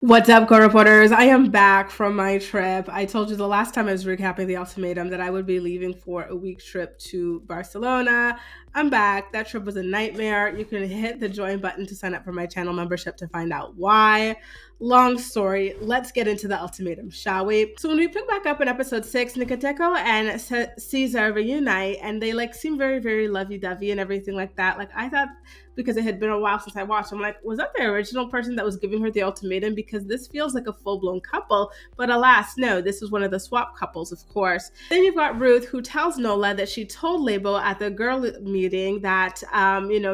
What's up, co-reporters? I am back from my trip. I told you the last time I was recapping the ultimatum that I would be leaving for a week trip to Barcelona. I'm back. That trip was a nightmare. You can hit the join button to sign up for my channel membership to find out why. Long story. Let's get into the ultimatum, shall we? So when we pick back up in episode 6, Nicoteko and Cesar reunite, and they seem very, very lovey-dovey and everything like that. I thought, because it had been a while since I watched, I'm like, was that the original person that was giving her the ultimatum? Because this feels like a full-blown couple, but alas, no, this is one of the swap couples, of course. Then you've got Ruth, who tells Nola that she told Lebo at the girl meeting that,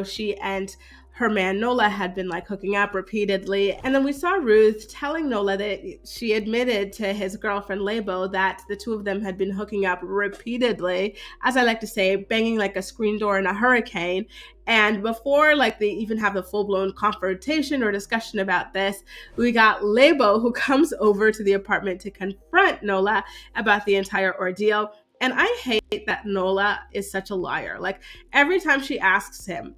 she and her man Nola had been hooking up repeatedly. And then we saw Ruth telling Nola that she admitted to his girlfriend Lebo that the two of them had been hooking up repeatedly, as I like to say, banging like a screen door in a hurricane. And before they even have the full-blown confrontation or discussion about this, we got Lebo, who comes over to the apartment to confront Nola about the entire ordeal. And I hate that Nola is such a liar. Every time she asks him,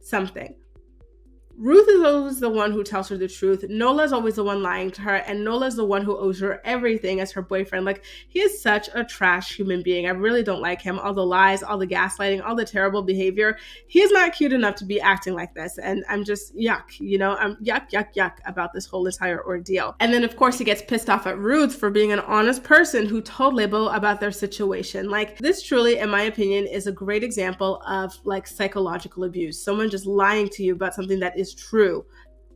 something, Ruth is always the one who tells her the truth. Nola's always the one lying to her, and Nola's the one who owes her everything as her boyfriend. He is such a trash human being. I really don't like him. All the lies, all the gaslighting, all the terrible behavior. He's not cute enough to be acting like this, and I'm just yuck. I'm yuck about this whole entire ordeal. And then, of course, he gets pissed off at Ruth for being an honest person who told Lebo about their situation. This truly, in my opinion, is a great example of psychological abuse. Someone just lying to you about something that is true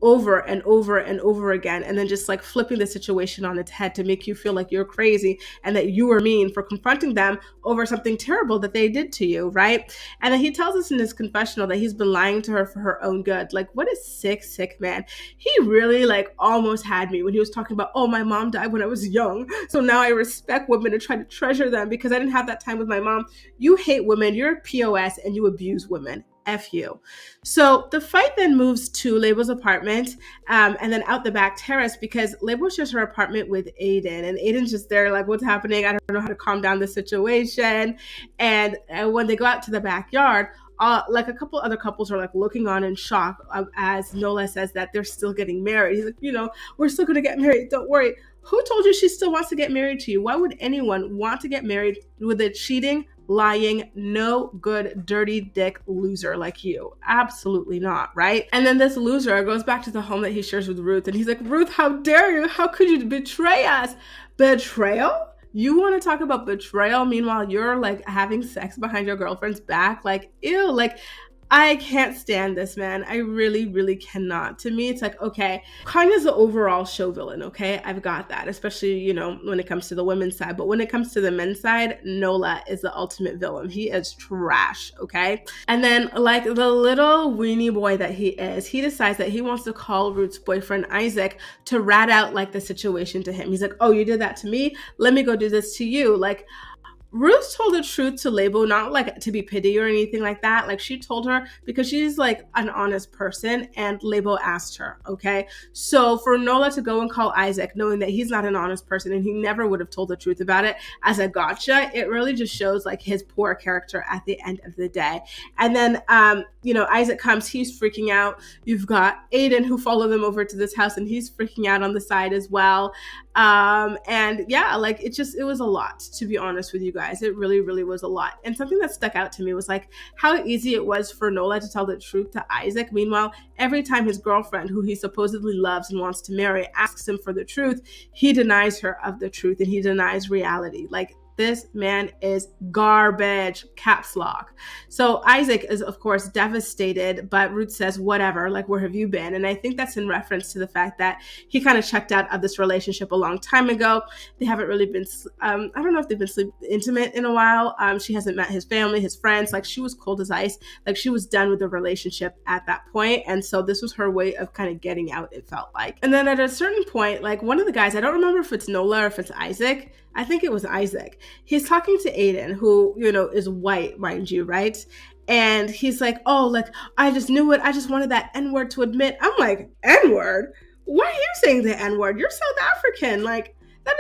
over and over and over again, and then just flipping the situation on its head to make you feel like you're crazy and that you were mean for confronting them over something terrible that they did to you, right? And then he tells us in his confessional that he's been lying to her for her own good. What a sick man. He really almost had me when he was talking about, oh, my mom died when I was young, so now I respect women and try to treasure them because I didn't have that time with my mom. You hate women, you're a POS, and you abuse women. F you. So the fight then moves to Lebo's apartment, and then out the back terrace, because Lebo shares her apartment with Aiden, and Aiden's just there what's happening? I don't know how to calm down the situation. And when they go out to the backyard, a couple other couples are looking on in shock as Nola says that they're still getting married. He's like, we're still gonna get married, don't worry. Who told you she still wants to get married to you? Why would anyone want to get married with a cheating, lying, no good, dirty dick loser like you? Absolutely not, right? And then this loser goes back to the home that he shares with Ruth, and he's like, Ruth, how dare you? How could you betray us? Betrayal? You want to talk about betrayal? Meanwhile, you're having sex behind your girlfriend's back? Ew, I can't stand this man. I really, really cannot. To me, it's okay, Kanye's the overall show villain, okay? I've got that, especially, when it comes to the women's side. But when it comes to the men's side, Nola is the ultimate villain. He is trash, okay? And then, the little weenie boy that he is, he decides that he wants to call Ruth's boyfriend, Isaac, to rat out, the situation to him. He's like, oh, you did that to me? Let me go do this to you. Ruth told the truth to Lebo, not to be pity or anything like that. She told her because she's an honest person, and Lebo asked her, okay? So for Nola to go and call Isaac, knowing that he's not an honest person and he never would have told the truth about it as a gotcha, it really just shows his poor character at the end of the day. And then, Isaac comes, he's freaking out. You've got Aiden, who followed them over to this house, and he's freaking out on the side as well. And yeah, it was a lot, to be honest with you guys. It really, really was a lot. And something that stuck out to me was how easy it was for Nola to tell the truth to Isaac. Meanwhile, every time his girlfriend, who he supposedly loves and wants to marry, asks him for the truth, he denies her of the truth and he denies reality. This man is garbage, caps lock. So Isaac is, of course, devastated, but Ruth says, whatever, where have you been? And I think that's in reference to the fact that he kind of checked out of this relationship a long time ago. They haven't really been, I don't know if they've been intimate in a while. She hasn't met his family, his friends. She was cold as ice. She was done with the relationship at that point. And so this was her way of kind of getting out, it felt like. And then at a certain point, one of the guys, I don't remember if it's Nola or if it's Isaac. I think it was Isaac. He's talking to Aiden, who, is white, mind you, right? And he's like, oh, I just knew it. I just wanted that N-word to admit. I'm like, N-word? Why are you saying the N-word? You're South African. That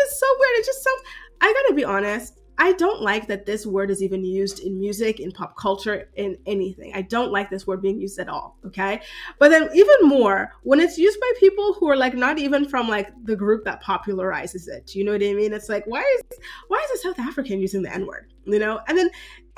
is so weird. It just sounds, I gotta be honest. I don't like that this word is even used in music, in pop culture, in anything. I don't like this word being used at all. Okay. But then even more when it's used by people who are like not even from like the group that popularizes it. You know what I mean? It's like, why is a South African using the N-word? And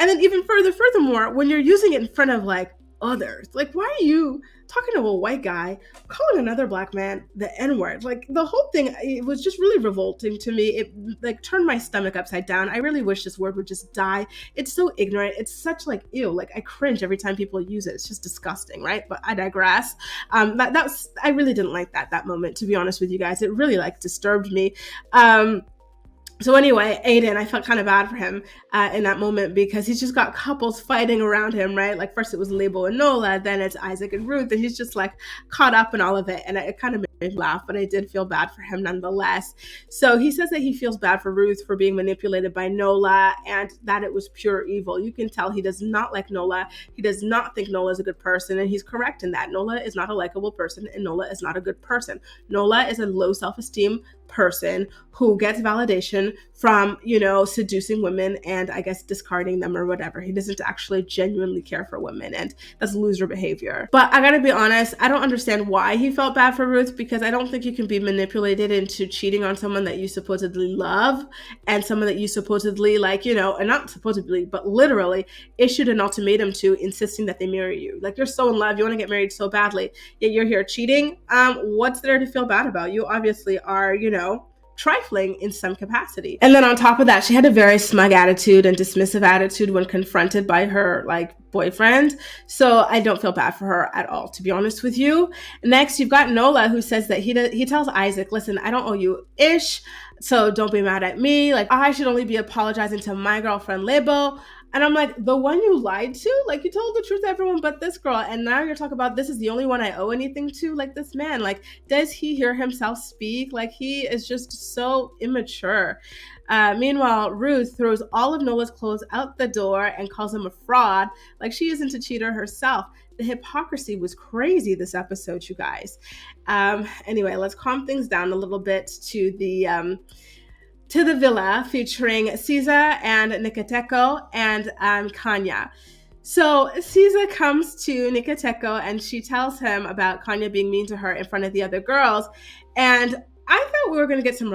then even furthermore, when you're using it in front of like others, like why are you talking to a white guy calling another black man the N-word? Like the whole thing, it was just really revolting to me. It like turned my stomach upside down. I really wish this word would just die. It's so ignorant. It's such like ew. Like I cringe every time people use it. It's just disgusting, right? But I digress. That was I really didn't like that moment, to be honest with you guys. It really like disturbed me. So anyway, Aiden, I felt kind of bad for him in that moment because he's just got couples fighting around him, right? Like first it was Lebo and Nola, then it's Isaac and Ruth, and he's just like caught up in all of it. And it kind of made me laugh, but I did feel bad for him nonetheless. So he says that he feels bad for Ruth for being manipulated by Nola and that it was pure evil. You can tell he does not like Nola. He does not think Nola is a good person, and he's correct in that. Nola is not a likable person, and Nola is not a good person. Nola is a low self-esteem person who gets validation from, seducing women and I guess discarding them or whatever. He doesn't actually genuinely care for women, and that's loser behavior. But I gotta be honest, I don't understand why he felt bad for Ruth, because I don't think you can be manipulated into cheating on someone that you supposedly love and someone that you supposedly and not supposedly, but literally issued an ultimatum to, insisting that they marry you. Like you're so in love, you want to get married so badly, yet you're here cheating. What's there to feel bad about? You obviously are, trifling in some capacity. And then on top of that, she had a very smug attitude and dismissive attitude when confronted by her boyfriend. So I don't feel bad for her at all, to be honest with you. Next, you've got Nola, who says that he tells Isaac, listen, I don't owe you ish, so don't be mad at me. Like I should only be apologizing to my girlfriend Lebo. And I'm like, the one you lied to? Like you told the truth to everyone but this girl. And now you're talking about this is the only one I owe anything to? Like this man, like does he hear himself speak? Like he is just so immature. Meanwhile, Ruth throws all of Nola's clothes out the door and calls him a fraud. Like she isn't a cheater herself. The hypocrisy was crazy this episode, you guys. Anyway, let's calm things down a little bit to the villa featuring Cesa and Nikateko and Kanya. So Cesa comes to Nikateko and she tells him about Kanya being mean to her in front of the other girls. And I thought we were going to get some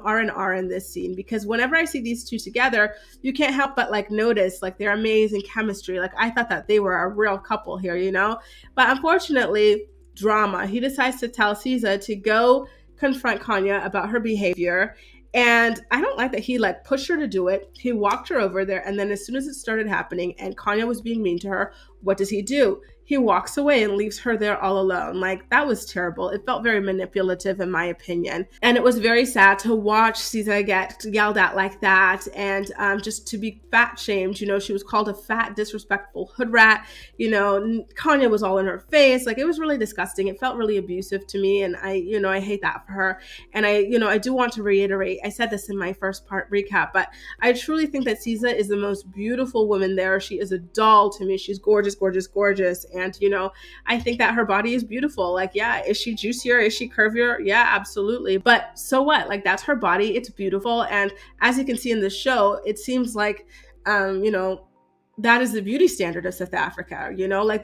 R&R in this scene, because whenever I see these two together, you can't help but notice their amazing chemistry. I thought that they were a real couple here, But unfortunately, drama. He decides to tell Cesa to go confront Kanya about her behavior. And I don't like that he pushed her to do it. He walked her over there, and then as soon as it started happening and Kanya was being mean to her, what does he do? He walks away and leaves her there all alone. That was terrible. It felt very manipulative in my opinion. And it was very sad to watch Cesa get yelled at like that and just to be fat shamed. She was called a fat, disrespectful hood rat. Kanya was all in her face. It was really disgusting. It felt really abusive to me. And I hate that for her. And I do want to reiterate, I said this in my first part recap, but I truly think that Cesa is the most beautiful woman there. She is a doll to me. She's gorgeous, gorgeous, gorgeous. And, I think that her body is beautiful. Yeah, is she juicier? Is she curvier? Yeah, absolutely. But so what? That's her body. It's beautiful. And as you can see in the show, it seems like, that is the beauty standard of South Africa.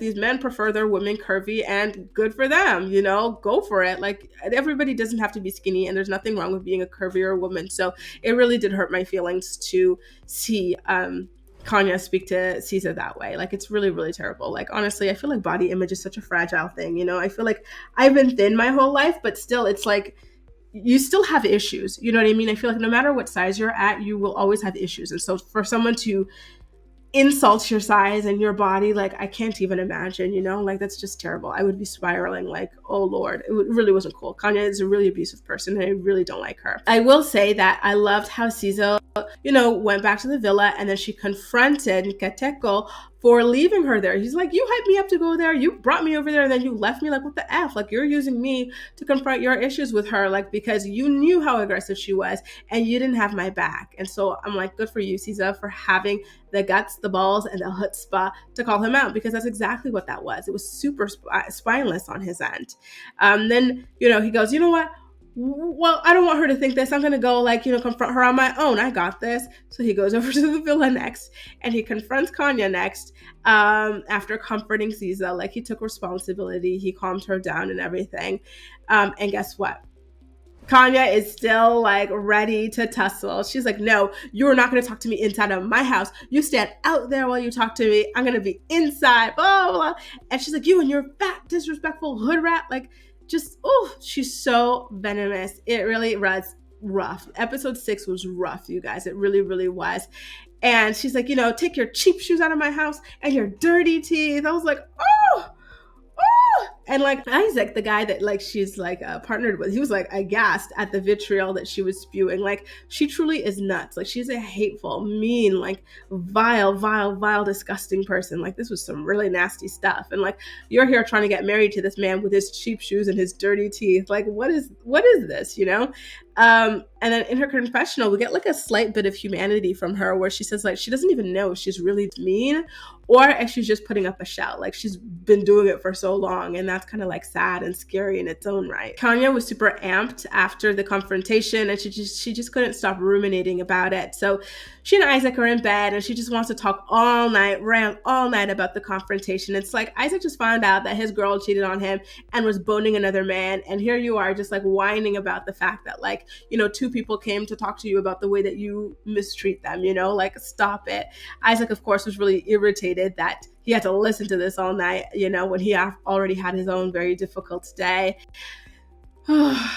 These men prefer their women curvy, and good for them, go for it. Everybody doesn't have to be skinny, and there's nothing wrong with being a curvier woman. So it really did hurt my feelings to see, Kanya speak to Cesa that way. It's really, really terrible. Honestly, I feel like body image is such a fragile thing. I feel like I've been thin my whole life, but still it's you still have issues. You know what I mean? I feel like no matter what size you're at, you will always have issues. And so for someone to insult your size and your body, I can't even imagine, that's just terrible. I would be spiraling oh Lord, it really wasn't cool. Kanya is a really abusive person, and I really don't like her. I will say that I loved how Cesa, went back to the villa, and then she confronted Nkateko for leaving her there. He's like, you hyped me up to go there, you brought me over there, and then you left me. What the F? You're using me to confront your issues with her, because you knew how aggressive she was and you didn't have my back. And so I'm good for you, Cesa, for having the guts, the balls, and the chutzpah to call him out, because that's exactly what that was. It was super spineless on his end. Then, he goes, you know what? well, I don't want her to think this. I'm going to go, like, confront her on my own. I got this. So he goes over to the villa next and he confronts Kanya next, after comforting Cesa. Like, he took responsibility. He calmed her down and everything. And guess what? Kanya is still like ready to tussle. She's like, no, you're not going to talk to me inside of my house. You stand out there while you talk to me. I'm going to be inside, blah, blah, blah. And she's like, you and your fat, disrespectful hood rat. Like, just, oh, she's so venomous. It really was rough. Episode 6 was rough, you guys. It really, really was. And she's like, take your cheap shoes out of my house and your dirty teeth. I was like, oh, and like Isaac, the guy that like she's like partnered with, he was like aghast at the vitriol that she was spewing. Like, she truly is nuts. Like, she's a hateful, mean, like vile, disgusting person. Like, this was some really nasty stuff. And like, you're here trying to get married to this man with his cheap shoes and his dirty teeth. Like, what is this? And then in her confessional, we get like a slight bit of humanity from her where she says like she doesn't even know if she's really mean or if she's just putting up a shout. Like, she's been doing it for so long, and that's kind of like sad and scary in its own right. Kanya was super amped after the confrontation, and she just couldn't stop ruminating about it. So she and Isaac are in bed, and she just wants to talk all night, rant all night about the confrontation. It's like Isaac just found out that his girl cheated on him and was boning another man, and here you are just like whining about the fact that like, two people came to talk to you about the way that you mistreat them, like, stop it. Isaac, of course, was really irritated that he had to listen to this all night, when he already had his own very difficult day.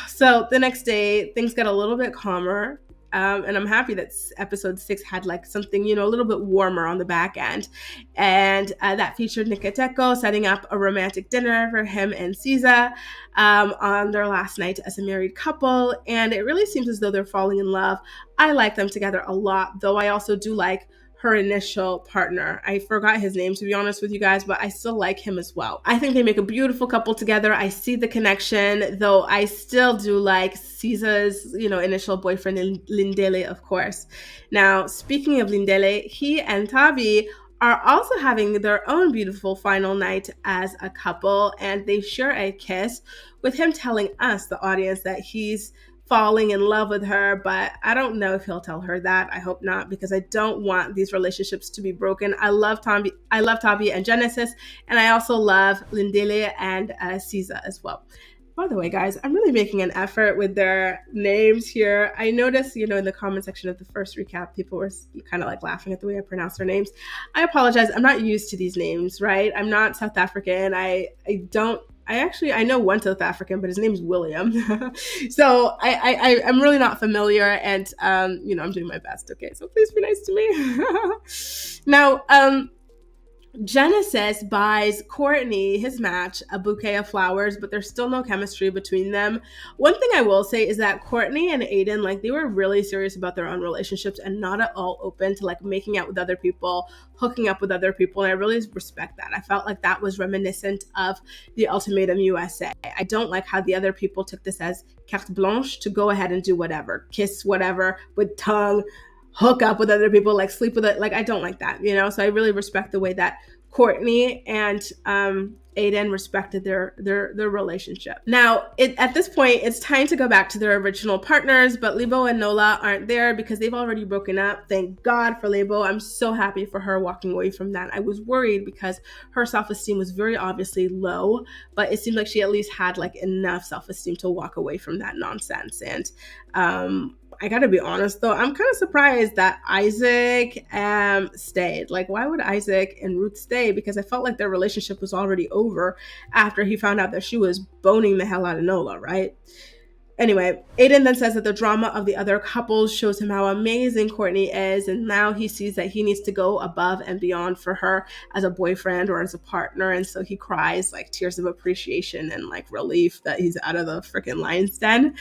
So the next day, things got a little bit calmer. And I'm happy that episode 6 had like something, a little bit warmer on the back end. And that featured Nikiteko setting up a romantic dinner for him and Cesa on their last night as a married couple. And it really seems as though they're falling in love. I like them together a lot, though I also do like her initial partner. I forgot his name, to be honest with you guys, but I still like him as well. I think they make a beautiful couple together. I see the connection, though I still do like Cesa's, initial boyfriend, Lindele, of course. Now, speaking of Lindele, he and Tabi are also having their own beautiful final night as a couple, and they share a kiss with him telling us, the audience, that he's falling in love with her, but I don't know if he'll tell her that. I hope not, because I don't want these relationships to be broken. I love Tabi and Genesis, and I also love Lindele and Cesa as well. By the way, guys, I'm really making an effort with their names here. I noticed, in the comment section of the first recap, people were kind of like laughing at the way I pronounce their names. I apologize. I'm not used to these names, right? I'm not South African. I know one South African, but his name's William. So I'm really not familiar, and I'm doing my best. Okay, so please be nice to me. Now, Genesis buys Courtney, his match, a bouquet of flowers, but there's still no chemistry between them. One thing I will say is that Courtney and Aiden, like, they were really serious about their own relationships and not at all open to like making out with other people, hooking up with other people, and I really respect that. I felt like that was reminiscent of the Ultimatum USA. I don't like how the other people took this as carte blanche to go ahead and do whatever, kiss whatever with tongue, hook up with other people, like sleep with it. Like, I don't like that, so I really respect the way that Courtney and Aiden respected their relationship. Now, at this point, it's time to go back to their original partners, but Lebo and Nola aren't there because they've already broken up. Thank God for Lebo. I'm so happy for her walking away from that. I was worried because her self-esteem was very obviously low, but it seemed like she at least had like enough self-esteem to walk away from that nonsense. And I gotta be honest though, I'm kind of surprised that Isaac stayed. Like, why would Isaac and Ruth stay? Because I felt like their relationship was already over after he found out that she was boning the hell out of Nola, right? Anyway, Aiden then says that the drama of the other couples shows him how amazing Courtney is, and now he sees that he needs to go above and beyond for her as a boyfriend or as a partner, and so he cries like tears of appreciation and like relief that he's out of the freaking lion's den.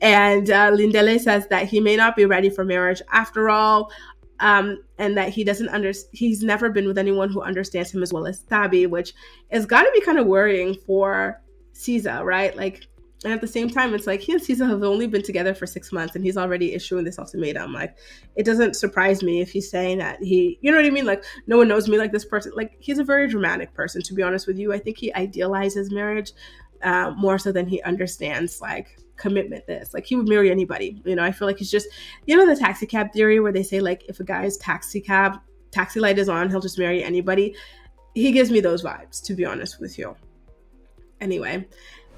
And Lindele says that he may not be ready for marriage after all, and that he's never been with anyone who understands him as well as Tabi, which has got to be kind of worrying for Cesa, right? Like, and at the same time, it's like he and Cesa have only been together for 6 months and he's already issuing this ultimatum. Like, it doesn't surprise me if he's saying that you know what I mean? Like, no one knows me like this person. Like, he's a very dramatic person, to be honest with you. I think he idealizes marriage more so than he understands, like, commitment this. Like, he would marry anybody. I feel like he's just, the taxi cab theory where they say, like, if a guy's taxi light is on, he'll just marry anybody. He gives me those vibes, to be honest with you. Anyway,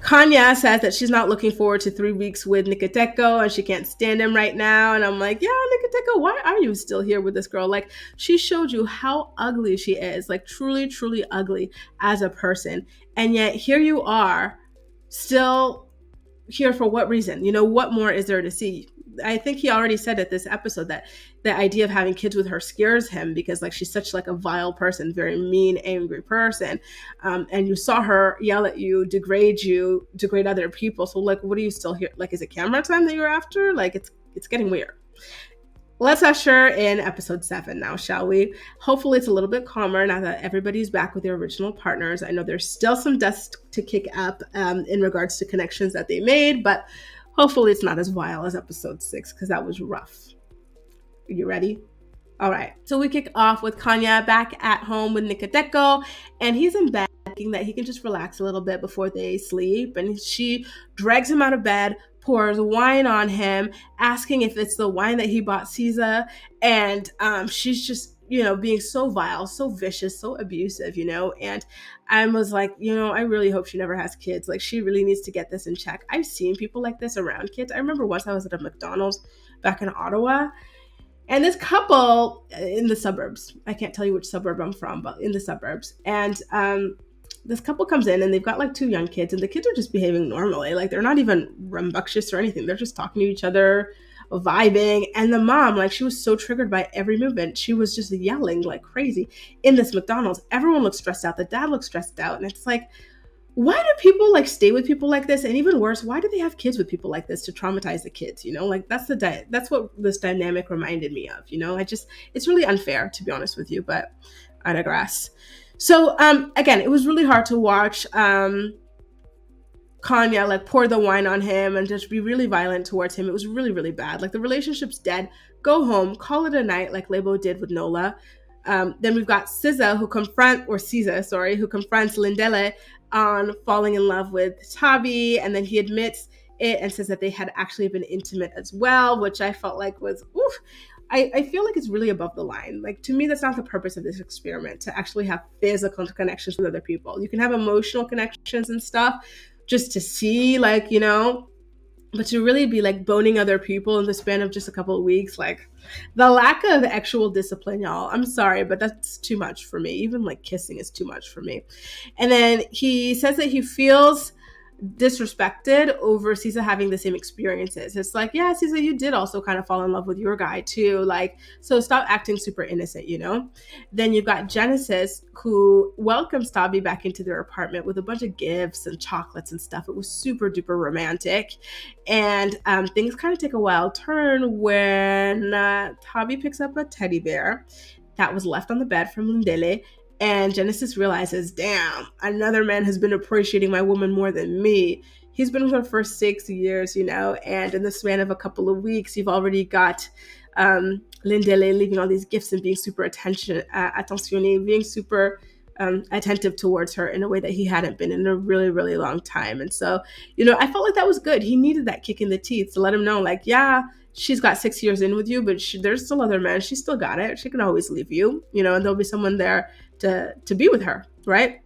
Kanya says that she's not looking forward to 3 weeks with Nikiteko and she can't stand him right now. And I'm like, yeah, Nikiteko, why are you still here with this girl? Like, she showed you how ugly she is, like truly, truly ugly as a person. And yet here you are still here for what reason? What more is there to see? I think he already said at this episode that the idea of having kids with her scares him because, like, she's such like a vile person, very mean, angry person. And you saw her yell at you, degrade other people. So, like, what are you still here? Like, is it camera time that you're after? Like, it's getting weird. Let's usher in episode 7 now, shall we? Hopefully it's a little bit calmer now that everybody's back with their original partners. I know there's still some dust to kick up in regards to connections that they made, but hopefully it's not as vile as episode 6 because that was rough. Are you ready? All right. So we kick off with Kanya back at home with Nikiteko, and he's in bed thinking that he can just relax a little bit before they sleep. And she drags him out of bed, pours wine on him, asking if it's the wine that he bought Cesa. And she's just, being so vile, so vicious, so abusive, and I was like, I really hope she never has kids. Like, she really needs to get this in check. I've seen people like this around kids. I remember once I was at a McDonald's back in Ottawa, and this couple in the suburbs, I can't tell you which suburb I'm from, but in the suburbs, and this couple comes in and they've got like 2 young kids, and the kids are just behaving normally. Like, they're not even rambunctious or anything. They're just talking to each other, vibing. And the mom, like, she was so triggered by every movement. She was just yelling like crazy in this McDonald's. Everyone looks stressed out. The dad looks stressed out. And it's like, why do people like stay with people like this? And even worse, why do they have kids with people like this to traumatize the kids? Like, that's what this dynamic reminded me of. It's really unfair, to be honest with you, but I digress. So again, it was really hard to watch Kanya like pour the wine on him and just be really violent towards him. It was really, really bad. Like, the relationship's dead. Go home, call it a night, like Lebo did with Nola. Then we've got Cesa who confronts Lindele on falling in love with Tabi, and then he admits it and says that they had actually been intimate as well, which I felt like was oof. I feel like it's really above the line. Like, to me, that's not the purpose of this experiment, to actually have physical connections with other people. You can have emotional connections and stuff just to see, like, but to really be like boning other people in the span of just a couple of weeks, like, the lack of actual discipline, y'all. I'm sorry, but that's too much for me. Even like kissing is too much for me. And then he says that he feels disrespected over Cesa having the same experiences. It's like, yeah, Cesa, you did also kind of fall in love with your guy too. Like, so stop acting super innocent, Then you've got Genesis, who welcomes Tabi back into their apartment with a bunch of gifts and chocolates and stuff. It was super duper romantic. And things kind of take a wild turn when Tabi picks up a teddy bear that was left on the bed from Lindele. And Genesis realizes, damn, another man has been appreciating my woman more than me. He's been with her for 6 years, and in the span of a couple of weeks, you've already got Lindele leaving all these gifts and being super attentionné, being super attentive towards her in a way that he hadn't been in a really, really long time. And so, I felt like that was good. He needed that kick in the teeth to let him know, like, yeah, she's got 6 years in with you, but there's still other men. She still got it. She can always leave you, and there'll be someone there to be with her, right?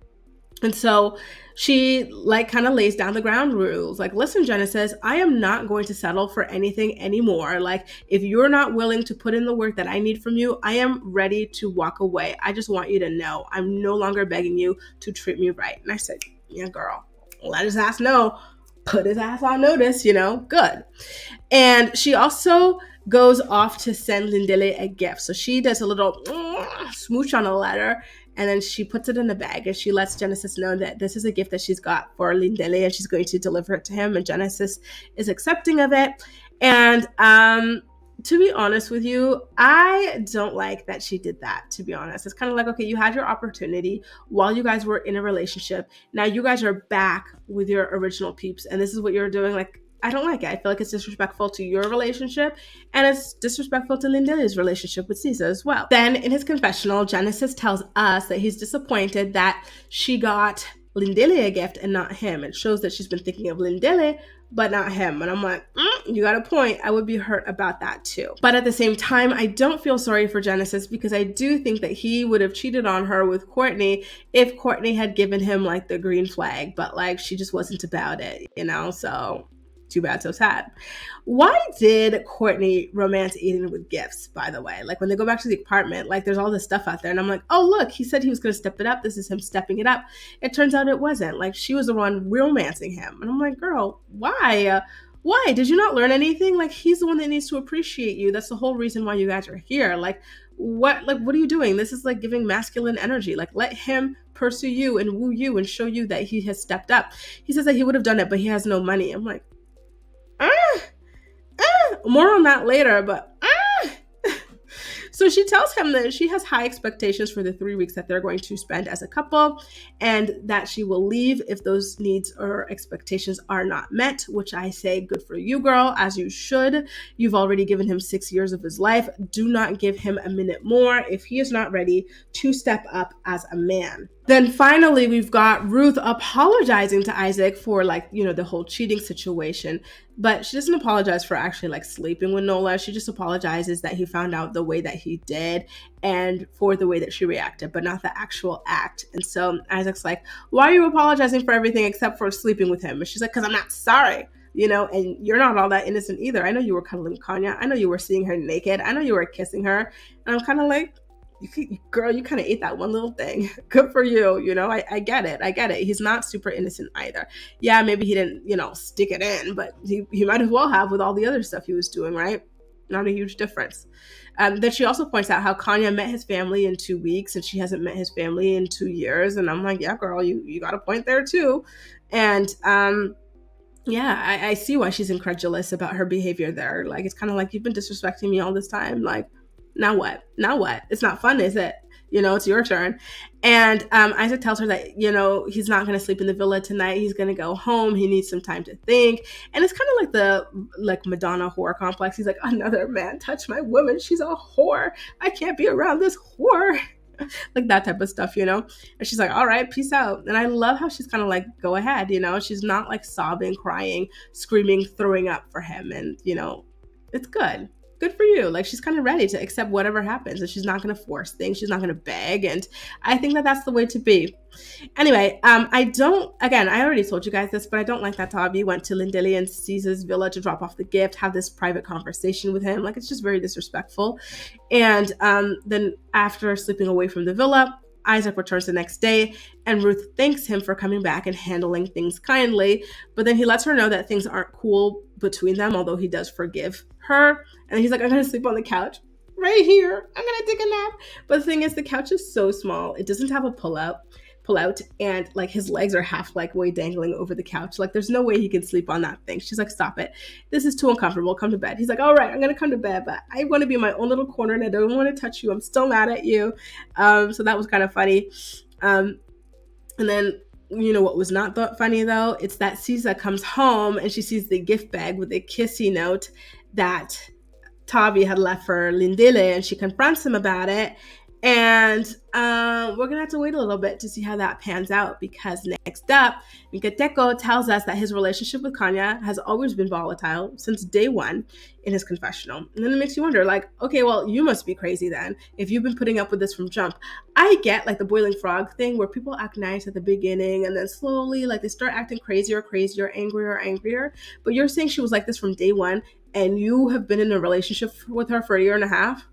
And so she like kind of lays down the ground rules. Like, listen, Genesis, I am not going to settle for anything anymore. Like, if you're not willing to put in the work that I need from you, I am ready to walk away. I just want you to know I'm no longer begging you to treat me right. And I said, yeah, girl, let his ass know. Put his ass on notice, good. And she also goes off to send Lindele a gift. So she does a little smooch on a letter, and then she puts it in a bag, and she lets Genesis know that this is a gift that she's got for Lindele, and she's going to deliver it to him, and Genesis is accepting of it. And to be honest with you, I don't like that she did that, to be honest. It's kind of like, okay, you had your opportunity while you guys were in a relationship. Now you guys are back with your original peeps, and this is what you're doing. Like, I don't like it. I feel like it's disrespectful to your relationship, and it's disrespectful to Lindele's relationship with Cesa as well. Then in his confessional, Genesis tells us that he's disappointed that she got Lindele a gift and not him. It shows that she's been thinking of Lindele, but not him. And I'm like, you got a point. I would be hurt about that too. But at the same time, I don't feel sorry for Genesis because I do think that he would have cheated on her with Courtney if Courtney had given him like the green flag, but like she just wasn't about it, so too bad, so sad. Why did Courtney romance Aiden with gifts, by the way? Like when they go back to the apartment, like there's all this stuff out there. And I'm like, oh, look, he said he was going to step it up. This is him stepping it up. It turns out it wasn't. Like she was the one romancing him. And I'm like, girl, why? Why? Did you not learn anything? Like he's the one that needs to appreciate you. That's the whole reason why you guys are here. Like what are you doing? This is like giving masculine energy. Like let him pursue you and woo you and show you that he has stepped up. He says that he would have done it, but he has no money. I'm like, more on that later, but so she tells him that she has high expectations for the 3 weeks that they're going to spend as a couple and that she will leave if those needs or expectations are not met, which I say good for you, girl, as you should. You've already given him 6 years of his life. Do not give him a minute more if he is not ready to step up as a man. Then finally, we've got Ruth apologizing to Isaac for the whole cheating situation, but she doesn't apologize for actually sleeping with Nola. She just apologizes that he found out the way that he did and for the way that she reacted, but not the actual act. And so Isaac's like, why are you apologizing for everything except for sleeping with him? And she's like, because I'm not sorry. And you're not all that innocent either. I know you were cuddling Kanya. I know you were seeing her naked. I know you were kissing her. And I'm kind of like, girl, you kind of ate that one little thing. Good for you. I get it. He's not super innocent either. Yeah, maybe he didn't, stick it in, but he might as well have with all the other stuff he was doing, right? Not a huge difference. Then she also points out how Kanya met his family in 2 weeks and she hasn't met his family in 2 years. And I'm like, yeah, girl, you got a point there too. And yeah, I see why she's incredulous about her behavior there. Like, it's kind of like, you've been disrespecting me all this time. Like, now what? It's not fun, is it? It's your turn. And Isaac tells her that, he's not going to sleep in the villa tonight. He's going to go home. He needs some time to think. And it's kind of like the Madonna whore complex. He's like, another man touched my woman. She's a whore. I can't be around this whore. Like that type of stuff, And she's like, all right, peace out. And I love how she's kind of like, go ahead, She's not like sobbing, crying, screaming, throwing up for him. And, it's good. Good for you. Like she's kind of ready to accept whatever happens and she's not going to force things. She's not going to beg. And I think that that's the way to be. Anyway, I already told you guys this, but I don't like that Tavi went to Lindele and Cesa's villa to drop off the gift, have this private conversation with him. Like it's just very disrespectful. And then after sleeping away from the villa, Isaac returns the next day and Ruth thanks him for coming back and handling things kindly, but then he lets her know that things aren't cool between them, although he does forgive her. And he's like, I'm gonna sleep on the couch right here. I'm gonna take a nap. But the thing is, the couch is so small. It doesn't have a pull out, and like his legs are half like way dangling over the couch. Like there's no way he can sleep on that thing. She's like, stop it. This is too uncomfortable. Come to bed. He's like, all right, I'm gonna come to bed, but I want to be in my own little corner and I don't want to touch you. I'm still mad at you. So that was kind of funny. And then what was not funny though? It's that Cesa comes home and she sees the gift bag with a kissy note that Tavi had left for Lindele, and she confronts him about it. And we're going to have to wait a little bit to see how that pans out, because next up, Nkateko tells us that his relationship with Kanya has always been volatile since day one in his confessional. And then it makes you wonder, like, okay, well, you must be crazy then if you've been putting up with this from jump. I get like the boiling frog thing where people act nice at the beginning and then slowly like they start acting crazier, angrier. But you're saying she was like this from day one and you have been in a relationship with her for a year and a half?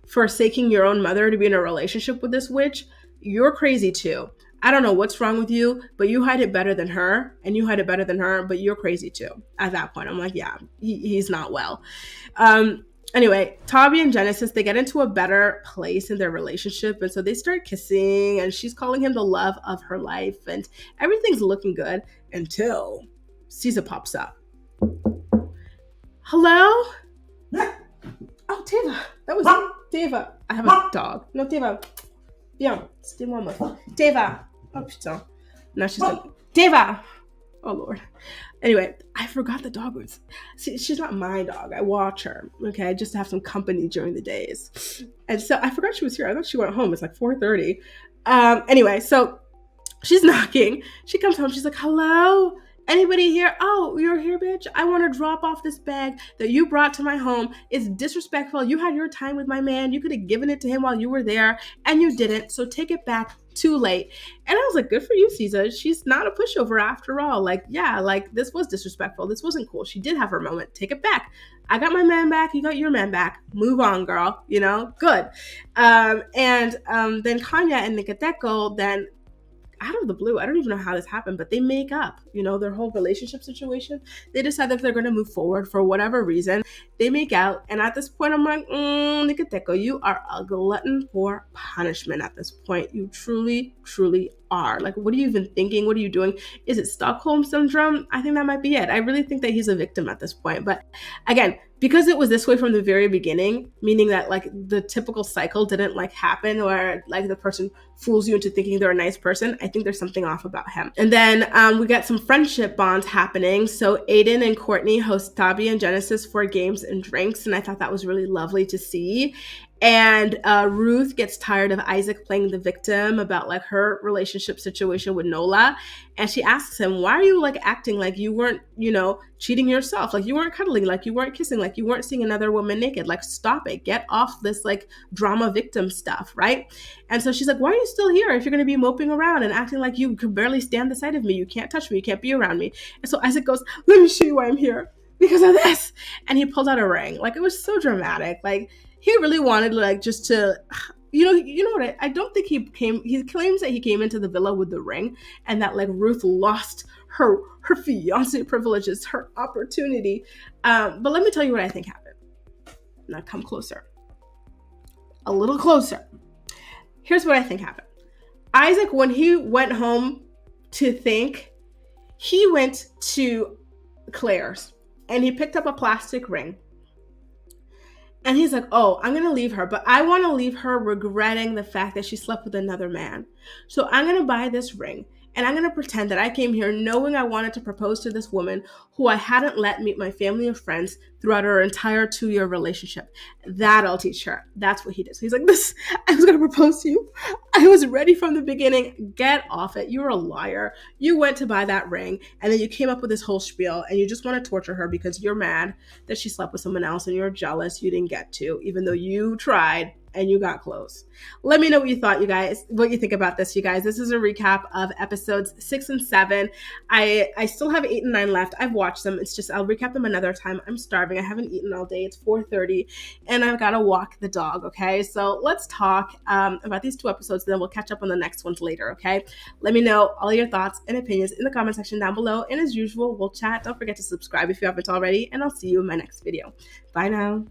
Forsaking your own mother to be in a relationship with this witch? You're crazy too. I don't know what's wrong with you, but you hide it better than her, and you hide it better than her, but you're crazy too. At that point, I'm like, yeah, he's not well. Anyway, Tavi and Genesis, they get into a better place in their relationship, and so they start kissing, and she's calling him the love of her life, and everything's looking good until Cesa pops up. Hello? Oh, Teva. That was Teva. I have a dog. No, Teva. Bien. C'était moi, meuf. Teva. Oh, putain. Now she's like, Teva. Oh, Lord. Anyway, I forgot the dog was... See, she's not my dog. I watch her, okay? Just to have some company during the days. And so I forgot she was here. I thought she went home. It's like 4:30. Anyway, so She's knocking. She comes home. She's like, hello? Anybody here? Oh, you're here, bitch. I want to drop off this bag that you brought to my home. It's disrespectful. You had your time with my man. You could have given it to him while you were there, and you didn't. So take it back. Too late. And I was like, good for you, Cesa. She's not a pushover after all. Like, yeah, like this was disrespectful. This wasn't cool. She did have her moment. Take it back. I got my man back. You got your man back. Move on, girl. You know, good. Then Kanya and Nikiteko then out of the blue, I don't even know how this happened, but they make up, their whole relationship situation. They decide that they're going to move forward for whatever reason. They make out. And at this point, I'm like, Nikiteko, you are a glutton for punishment at this point. You truly, truly are. Like, what are you even thinking? What are you doing? Is it Stockholm syndrome? I think that might be it. I really think that he's a victim at this point. But again, because it was this way from the very beginning, meaning that like the typical cycle didn't like happen where like the person fools you into thinking they're a nice person, I think there's something off about him. And then we got some friendship bonds happening. So Aiden and Courtney host Tabi and Genesis for games and drinks, and I thought that was really lovely to see. And Ruth gets tired of Isaac playing the victim about like her relationship situation with Nola. And she asks him, why are you like acting like you weren't, cheating yourself? Like you weren't cuddling, like you weren't kissing, like you weren't seeing another woman naked. Like stop it. Get off this like drama victim stuff, right? And so she's like, why are you still here if you're going to be moping around and acting like you could barely stand the sight of me? You can't touch me. You can't be around me. And so Isaac goes, let me show you why I'm here. Because of this. And he pulled out a ring. Like it was so dramatic. Like he really wanted like just to what I don't think he claims that he came into the villa with the ring and that like Ruth lost her fiance privileges, her opportunity. But let me tell you what I think happened. Now come closer. A little closer. Here's what I think happened. Isaac, when he went home to think, he went to Claire's and he picked up a plastic ring. And he's like, oh, I'm going to leave her, but I want to leave her regretting the fact that she slept with another man. So I'm going to buy this ring and I'm going to pretend that I came here knowing I wanted to propose to this woman who I hadn't let meet my family or friends throughout our entire 2-year relationship. That I'll teach her. That's what he did. So he's like, I was going to propose to you. I was ready from the beginning. Get off it. You're a liar. You went to buy that ring and then you came up with this whole spiel and you just want to torture her because you're mad that she slept with someone else and you're jealous you didn't get to, even though you tried and you got close. Let me know what you thought, you guys, what you think about this, you guys. This is a recap of episodes 6 and 7. I still have 8 and 9 left. I've watched them. It's just I'll recap them another time. I'm starving. I haven't eaten all day. It's 4:30 and I've got to walk the dog, okay? So let's talk about these 2 episodes, and then we'll catch up on the next ones later, okay? Let me know all your thoughts and opinions in the comment section down below. And as usual, we'll chat. Don't forget to subscribe if you haven't already, and I'll see you in my next video. Bye now.